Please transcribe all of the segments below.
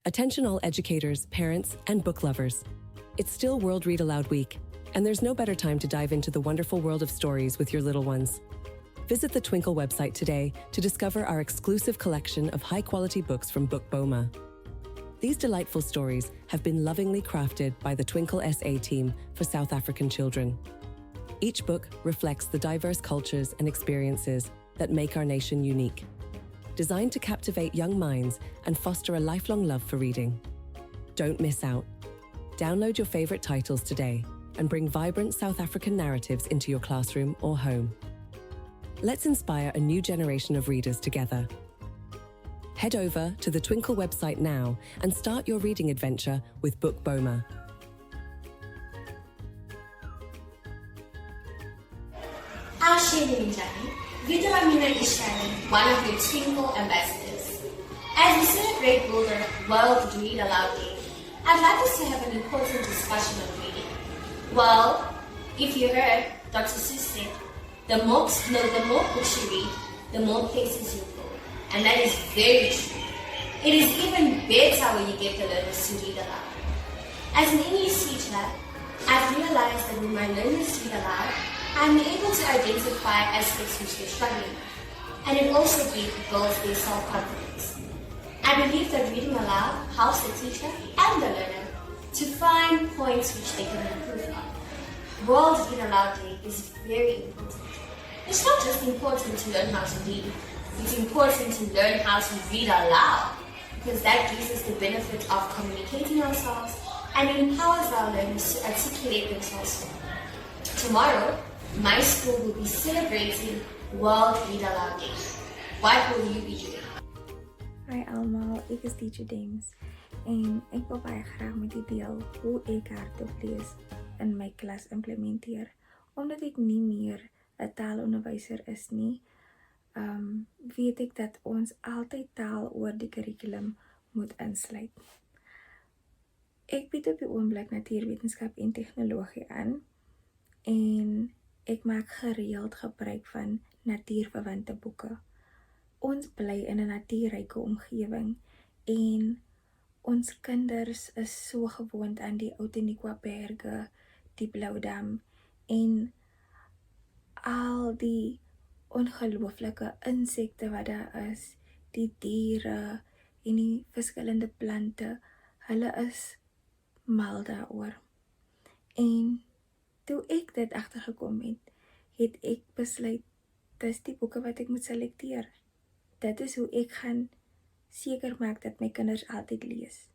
Attention all educators, parents, and book lovers. It's still World Read Aloud Week, and there's no better time to dive into the wonderful world of stories with your little ones. Visit the Twinkle website today to discover our exclusive collection of high-quality books from Book Boma. These delightful stories have been lovingly crafted by the Twinkle SA team for South African children. Each book reflects the diverse cultures and experiences that make our nation unique. Designed to captivate young minds and foster a lifelong love for reading. Don't miss out. Download your favorite titles today and bring vibrant South African narratives into your classroom or home. Let's inspire a new generation of readers together. Head over to the Twinkle website now and start your reading adventure with Book Boma. Is one of your Twinkle ambassadors. As we celebrate World Read Aloud Day, I'd like us to have an important discussion on reading. Well, if you heard Dr. Seuss said, the more books you read, the more places you go. And that is very true. It is even better when you get the learners to read aloud. As an English teacher, I've realized that when my learners read aloud, I'm able to identify aspects which they're struggling with, and it also builds their self-confidence. I believe that reading aloud helps the teacher and the learner to find points which they can improve on. World Read Aloud Day is very important. It's not just important to learn how to read, it's important to learn how to read aloud, because that gives us the benefit of communicating ourselves and empowers our learners to articulate themselves well. Tomorrow, my school will be celebrating World Read Aloud Day. What will you be doing? Hi almal, ek is Teacher Dems en ek wil baie graag met u deel hoe ek hardop lees in my klas implementeer. Omdat ek nie meer 'n taalonderwyser is nie, weet ek dat ons altyd taal oor die kurrikulum moet insluit. Ek bied op die oomblik natuurwetenskap en tegnologie aan en ek maak gereeld gebruik van natuurverwante boeke. Ons bly in 'n natuurryke omgewing en ons kinders is so gewoond aan die Outeniqua berge, die Blou Dam en al die ongelooflike insekte wat daar is, die diere en die verskillende plante, hulle is mal daaroor. En toe ek dit agtergekom het ek besluit, dis die boeke wat ek moet selekteer. Dit is hoe ek gaan seker maak dat my kinders altyd lees.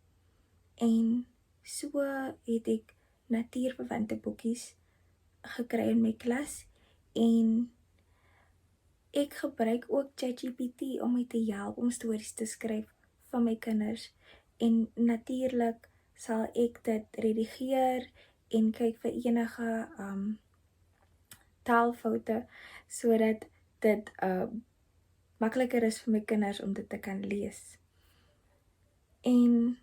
En so het ek natuurverwante boekies gekry in my klas en ek gebruik ook ChatGPT om my te help om stories te skryf van my kinders. En natuurlik sal ek dit redigeer en kyk vir enige taalfoute sodat dit makliker is vir my kinders om dit te kan lees. En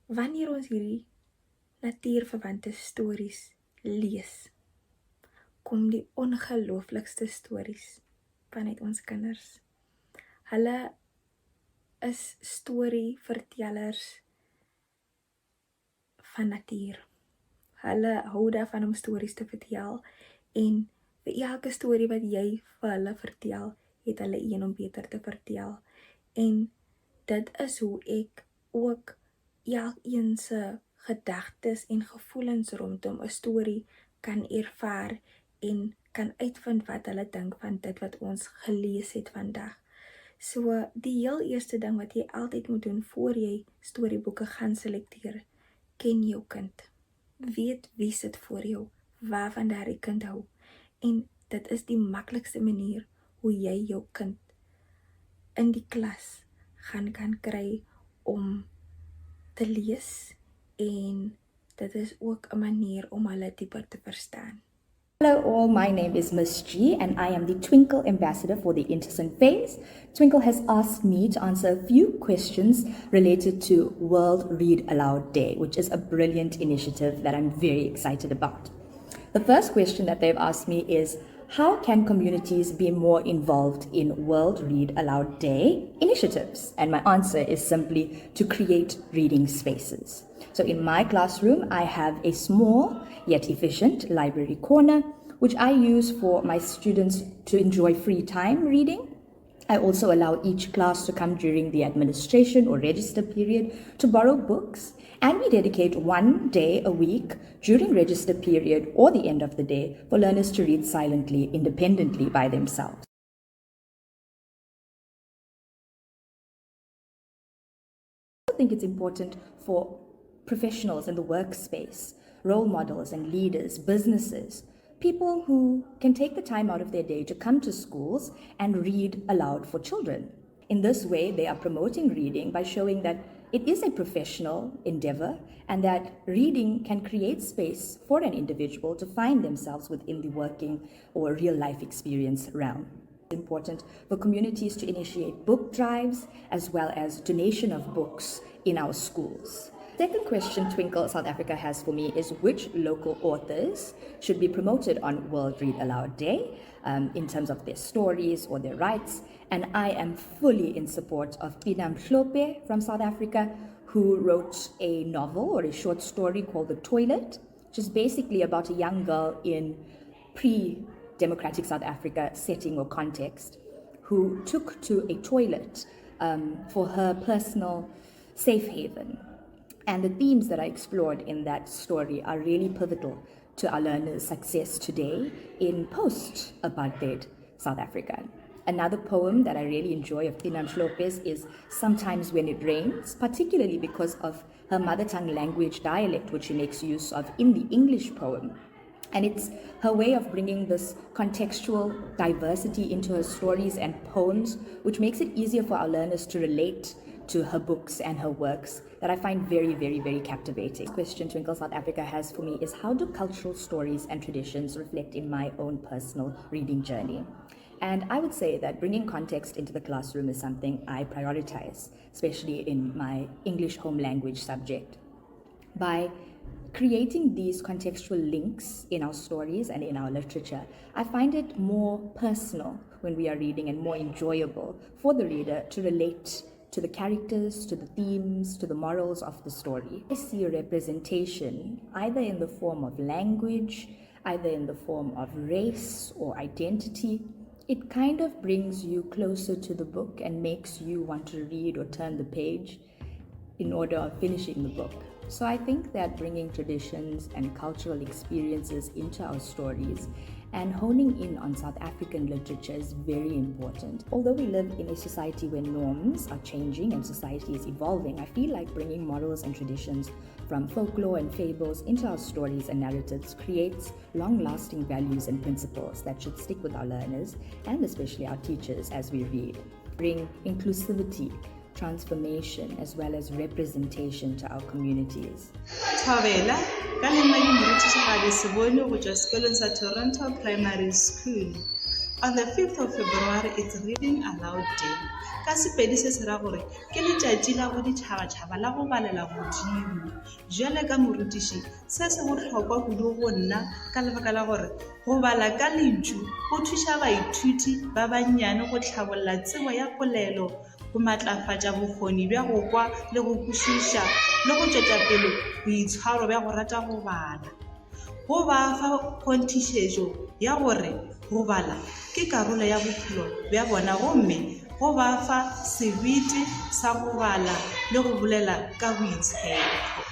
wanneer ons hierdie natuurverwante stories lees, kom die ongelooflikste stories vanuit ons kinders. Hulle is storievertellers van natuur. Hulle hou daarvan om stories te vertel en vir elke storie wat jy vir hulle vertel, het hulle een om beter te vertel. En dit is hoe ek ook elkeen se gedagtes en gevoelens rondom 'n storie kan ervaar en kan uitvind wat hulle dink van dit wat ons gelees het vandag. So die heel eerste ding wat jy altyd moet doen voor jy storieboeke gaan selekteer, ken jou kind. Weet wie sit voor jou, waarvan daardie kind hou. En dit is die maklikste manier hoe jy jou kind in die klas gaan kan kry om te lees en dit is ook 'n manier om hulle dieper te verstaan. Hello all, my name is Miss G and I am the Twinkle Ambassador for the Innocent Phase. Twinkle has asked me to answer a few questions related to World Read Aloud Day, which is a brilliant initiative that I'm very excited about. The first question that they've asked me is, how can communities be more involved in World Read Aloud Day initiatives? And my answer is simply to create reading spaces. So in my classroom, I have a small yet efficient library corner, which I use for my students to enjoy free time reading. I also allow each class to come during the administration or register period to borrow books, and we dedicate 1 day a week during register period or the end of the day for learners to read silently, independently by themselves. I think it's important for professionals in the workspace, role models and leaders, businesses, people who can take the time out of their day to come to schools and read aloud for children. In this way, they are promoting reading by showing that it is a professional endeavor and that reading can create space for an individual to find themselves within the working or real life experience realm. It's important for communities to initiate book drives as well as donation of books in our schools. Second question Twinkle South Africa has for me is which local authors should be promoted on World Read Aloud Day in terms of their stories or their rights. And I am fully in support of Pina Mhlope from South Africa, who wrote a novel or a short story called The Toilet, which is basically about a young girl in pre-democratic South Africa setting or context who took to a toilet for her personal safe haven. And the themes that are explored in that story are really pivotal to our learners' success today in post-apartheid South Africa. Another poem that I really enjoy of Pina Mhlope's is Sometimes When It Rains, particularly because of her mother tongue language dialect, which she makes use of in the English poem. And it's her way of bringing this contextual diversity into her stories and poems, which makes it easier for our learners to relate to her books and her works that I find very, very, very captivating. The question Twinkle South Africa has for me is how do cultural stories and traditions reflect in my own personal reading journey? And I would say that bringing context into the classroom is something I prioritize, especially in my English home language subject. By creating these contextual links in our stories and in our literature, I find it more personal when we are reading and more enjoyable for the reader to relate to the characters, to the themes, to the morals of the story. I see a representation either in the form of language, either in the form of race or identity. It kind of brings you closer to the book and makes you want to read or turn the page in order of finishing the book. So I think that bringing traditions and cultural experiences into our stories and honing in on South African literature is very important. Although we live in a society where norms are changing and society is evolving, I feel like bringing morals and traditions from folklore and fables into our stories and narratives creates long-lasting values and principles that should stick with our learners and especially our teachers as we read. Bring inclusivity, transformation, as well as representation to our communities. Thobela, ka lema ke morutisagadi Sebone go tswa sekolong sa Toronto Primary School. On the 5th of February, it's Reading Aloud Day. Ka sepedi se se ra gore ke letšatši la go ditšhabatšhaba la go balela Modimo. Jwale ka morutiši, se se bohlokwa kudu go nna ka lebaka la gore go bala ka lentšu go thuša baithuti ba bannyane go tlhabolla tsebo ya polelo, go matlafatša bokgoni bja go kwa le go kwešiša le go tšwetša pele boitshwaro bja go rata go bala. Go ba fa kgonthišetšo ya gore go bala ke karolo ya bophelo bja bona gomme go ba fa sebete sa go bala le go bolela ka boitshepo.